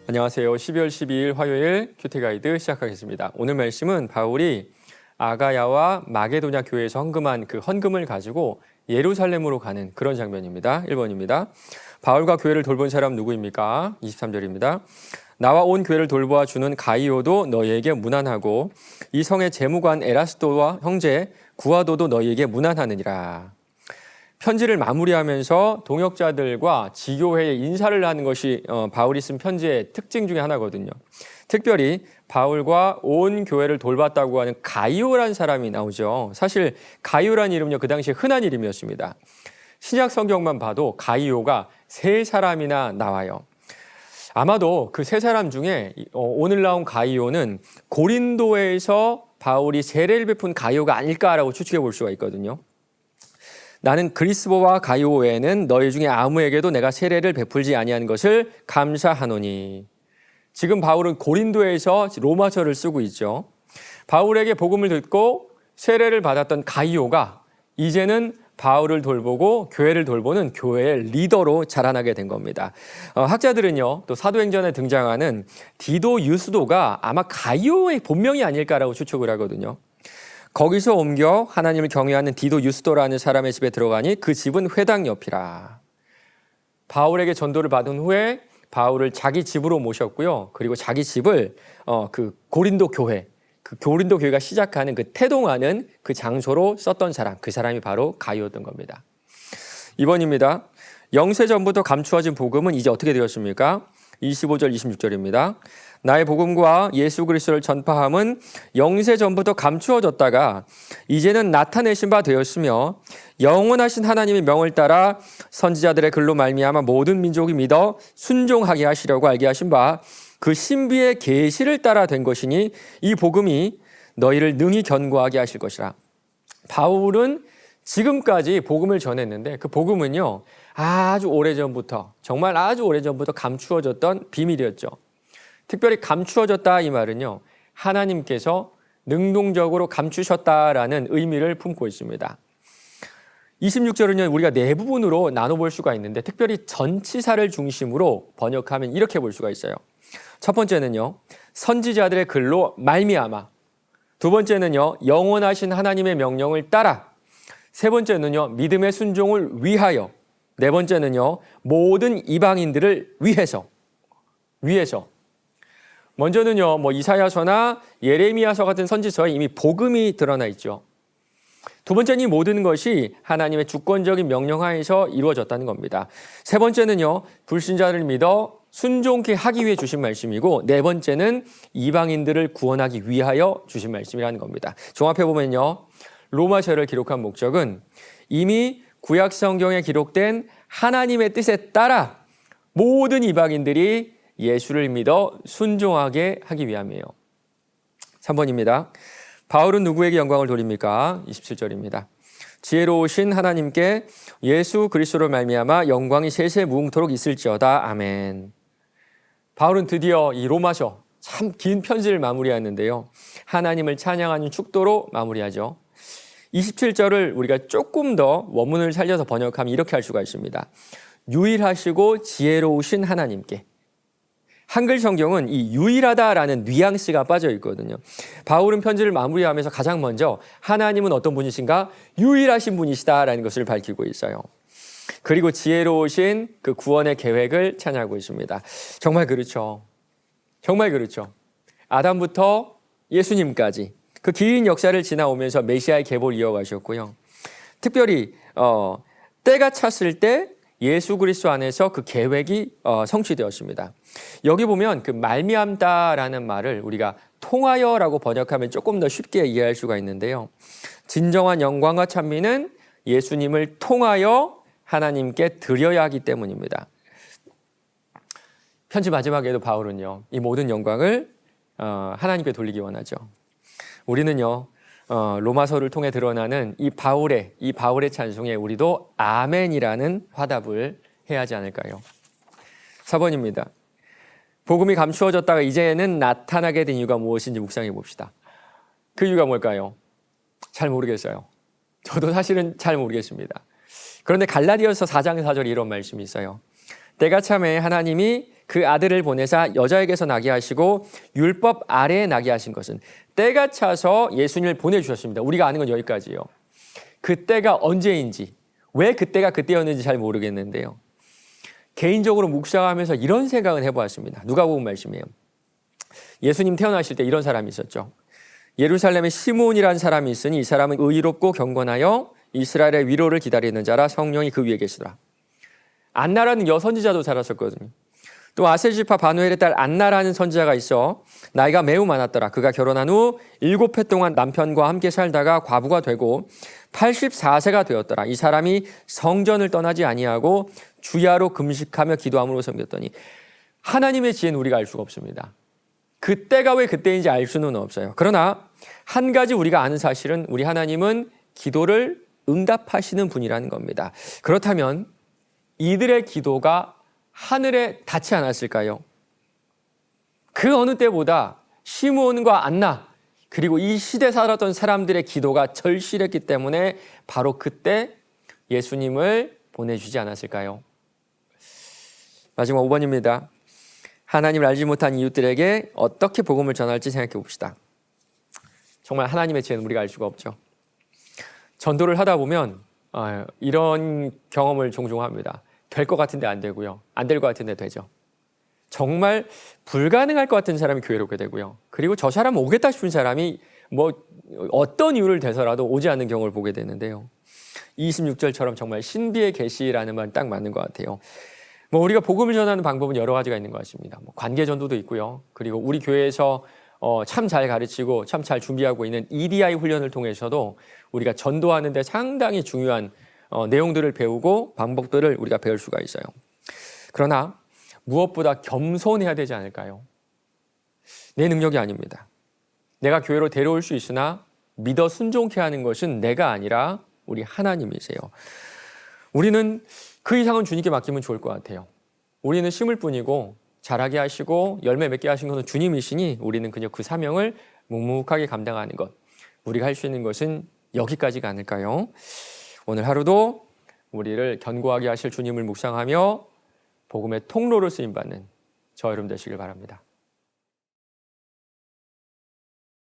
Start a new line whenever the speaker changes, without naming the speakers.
안녕하세요. 12월 12일 화요일 큐티 가이드 시작하겠습니다. 오늘 말씀은 바울이 아가야와 마게도냐 교회에서 헌금한 그 헌금을 가지고 예루살렘으로 가는 그런 장면입니다. 1번입니다. 바울과 교회를 돌본 사람 누구입니까? 23절입니다. 나와 온 교회를 돌보아 주는 가이오도 너희에게 문안하고 이 성의 재무관 에라스도와 형제 구아도도 너희에게 문안하느니라. 편지를 마무리하면서 동역자들과 지교회에 인사를 하는 것이 바울이 쓴 편지의 특징 중에 하나거든요. 특별히 바울과 온 교회를 돌봤다고 하는 가이오라는 사람이 나오죠. 사실 가이오라는 이름은요, 그 당시에 흔한 이름이었습니다. 신약 성경만 봐도 가이오가 3사람이나 나와요. 아마도 그 3사람 중에 오늘 나온 가이오는 고린도에서 바울이 세례를 베푼 가이오가 아닐까라고 추측해 볼 수가 있거든요. 나는 그리스도와 가이오 외에는 너희 중에 아무에게도 내가 세례를 베풀지 아니한 것을 감사하노니. 지금 바울은 고린도에서 로마서를 쓰고 있죠. 바울에게 복음을 듣고 세례를 받았던 가이오가 이제는 바울을 돌보고 교회를 돌보는 교회의 리더로 자라나게 된 겁니다. 학자들은요, 또 사도행전에 등장하는 디도 유스도가 아마 가이오의 본명이 아닐까라고 추측을 하거든요. 거기서 옮겨 하나님을 경외하는 디도 유스도라는 사람의 집에 들어가니 그 집은 회당 옆이라. 바울에게 전도를 받은 후에 바울을 자기 집으로 모셨고요. 그리고 자기 집을 그 고린도 교회, 그 고린도 교회가 시작하는 그 태동하는 그 장소로 썼던 사람, 그 사람이 바로 가이오였던 겁니다. 2번입니다. 영세 전부터 감추어진 복음은 이제 어떻게 되었습니까? 25절 26절입니다. 나의 복음과 예수 그리스도를 전파함은 영세 전부터 감추어졌다가 이제는 나타내신 바 되었으며 영원하신 하나님의 명을 따라 선지자들의 글로 말미암아 모든 민족이 믿어 순종하게 하시려고 알게 하신 바 그 신비의 계시를 따라 된 것이니 이 복음이 너희를 능히 견고하게 하실 것이라. 바울은 지금까지 복음을 전했는데 그 복음은요, 아주 오래전부터, 정말 아주 오래전부터 감추어졌던 비밀이었죠. 특별히 감추어졌다 이 말은요, 하나님께서 능동적으로 감추셨다라는 의미를 품고 있습니다. 26절은요, 우리가 네 부분으로 나눠볼 수가 있는데 특별히 전치사를 중심으로 번역하면 이렇게 볼 수가 있어요. 첫 번째는요, 선지자들의 글로 말미암아. 두 번째는요, 영원하신 하나님의 명령을 따라. 세 번째는요, 믿음의 순종을 위하여. 네 번째는요, 모든 이방인들을 위해서. 먼저는요, 이사야서나 예레미야서 같은 선지서에 이미 복음이 드러나 있죠. 두 번째는 이 모든 것이 하나님의 주권적인 명령하에서 이루어졌다는 겁니다. 세 번째는요, 불신자를 믿어 순종케 하기 위해 주신 말씀이고, 네 번째는 이방인들을 구원하기 위하여 주신 말씀이라는 겁니다. 종합해 보면요, 로마서를 기록한 목적은 이미 구약 성경에 기록된 하나님의 뜻에 따라 모든 이방인들이 예수를 믿어 순종하게 하기 위함이에요. 3번입니다. 바울은 누구에게 영광을 돌립니까? 27절입니다. 지혜로우신 하나님께 예수 그리스도로 말미암아 영광이 세세 무궁토록 있을지어다. 아멘. 바울은 드디어 이 로마서 참 긴 편지를 마무리하는데요, 하나님을 찬양하는 축도로 마무리하죠. 27절을 우리가 조금 더 원문을 살려서 번역하면 이렇게 할 수가 있습니다. 유일하시고 지혜로우신 하나님께. 한글 성경은 이 유일하다라는 뉘앙스가 빠져 있거든요. 바울은 편지를 마무리하면서 가장 먼저 하나님은 어떤 분이신가? 유일하신 분이시다라는 것을 밝히고 있어요. 그리고 지혜로우신 그 구원의 계획을 찬양하고 있습니다. 정말 그렇죠. 정말 그렇죠. 아담부터 예수님까지 그 긴 역사를 지나오면서 메시아의 계보를 이어가셨고요. 특별히 때가 찼을 때 예수 그리스도 안에서 그 계획이 성취되었습니다. 여기 보면 그 말미암다라는 말을 우리가 통하여라고 번역하면 조금 더 쉽게 이해할 수가 있는데요. 진정한 영광과 찬미는 예수님을 통하여 하나님께 드려야 하기 때문입니다. 편지 마지막에도 바울은요, 이 모든 영광을 하나님께 돌리기 원하죠. 우리는요, 로마서를 통해 드러나는 이 바울의 찬송에 우리도 아멘이라는 화답을 해야 하지 않을까요? 4번입니다. 복음이 감추어졌다가 이제는 나타나게 된 이유가 무엇인지 묵상해 봅시다. 그 이유가 뭘까요? 잘 모르겠어요. 저도 사실은 잘 모르겠습니다. 그런데 갈라디아서 4장 4절에 이런 말씀이 있어요. 때가 참에 하나님이 그 아들을 보내사 여자에게서 나게 하시고 율법 아래에 나게 하신 것은 때가 차서 예수님을 보내주셨습니다. 우리가 아는 건 여기까지예요. 그 때가 언제인지, 왜 그때가 그때였는지 잘 모르겠는데요. 개인적으로 묵상하면서 이런 생각을 해보았습니다. 누가복음 말씀이에요. 예수님 태어나실 때 이런 사람이 있었죠. 예루살렘에 시므온이라는 사람이 있으니 이 사람은 의롭고 경건하여 이스라엘의 위로를 기다리는 자라 성령이 그 위에 계시더라. 안나라는 여선지자도 살았었거든요. 또 아셀지파 바누엘의 딸 안나라는 선지자가 있어 나이가 매우 많았더라. 그가 결혼한 후 7해 동안 남편과 함께 살다가 과부가 되고 84세가 되었더라. 이 사람이 성전을 떠나지 아니하고 주야로 금식하며 기도함으로 섬겼더니 하나님의 지혜는 우리가 알 수가 없습니다. 그때가 왜 그때인지 알 수는 없어요. 그러나 한 가지 우리가 아는 사실은 우리 하나님은 기도를 응답하시는 분이라는 겁니다. 그렇다면 이들의 기도가 하늘에 닿지 않았을까요? 그 어느 때보다 시므온과 안나 그리고 이 시대에 살았던 사람들의 기도가 절실했기 때문에 바로 그때 예수님을 보내주지 않았을까요? 마지막 5번입니다. 하나님을 알지 못한 이웃들에게 어떻게 복음을 전할지 생각해 봅시다. 정말 하나님의 지혜는 우리가 알 수가 없죠. 전도를 하다 보면 이런 경험을 종종 합니다. 될 것 같은데 안 되고요. 안 될 것 같은데 되죠. 정말 불가능할 것 같은 사람이 교회로 오게 되고요. 그리고 저 사람 오겠다 싶은 사람이 어떤 이유를 대서라도 오지 않는 경우를 보게 되는데요. 26절처럼 정말 신비의 계시라는 말 딱 맞는 것 같아요. 우리가 복음을 전하는 방법은 여러 가지가 있는 것 같습니다. 관계 전도도 있고요. 그리고 우리 교회에서 참 잘 가르치고 참 잘 준비하고 있는 EDI 훈련을 통해서도 우리가 전도하는 데 상당히 중요한 내용들을 배우고 방법들을 우리가 배울 수가 있어요. 그러나 무엇보다 겸손해야 되지 않을까요? 내 능력이 아닙니다. 내가 교회로 데려올 수 있으나 믿어 순종케 하는 것은 내가 아니라 우리 하나님이세요. 우리는 그 이상은 주님께 맡기면 좋을 것 같아요. 우리는 심을 뿐이고 자라게 하시고 열매 맺게 하신 것은 주님이시니 우리는 그저 그 사명을 묵묵하게 감당하는 것. 우리가 할 수 있는 것은 여기까지가 아닐까요? 오늘 하루도 우리를 견고하게 하실 주님을 묵상하며 복음의 통로로 쓰임받는 저 여러분 되시길 바랍니다.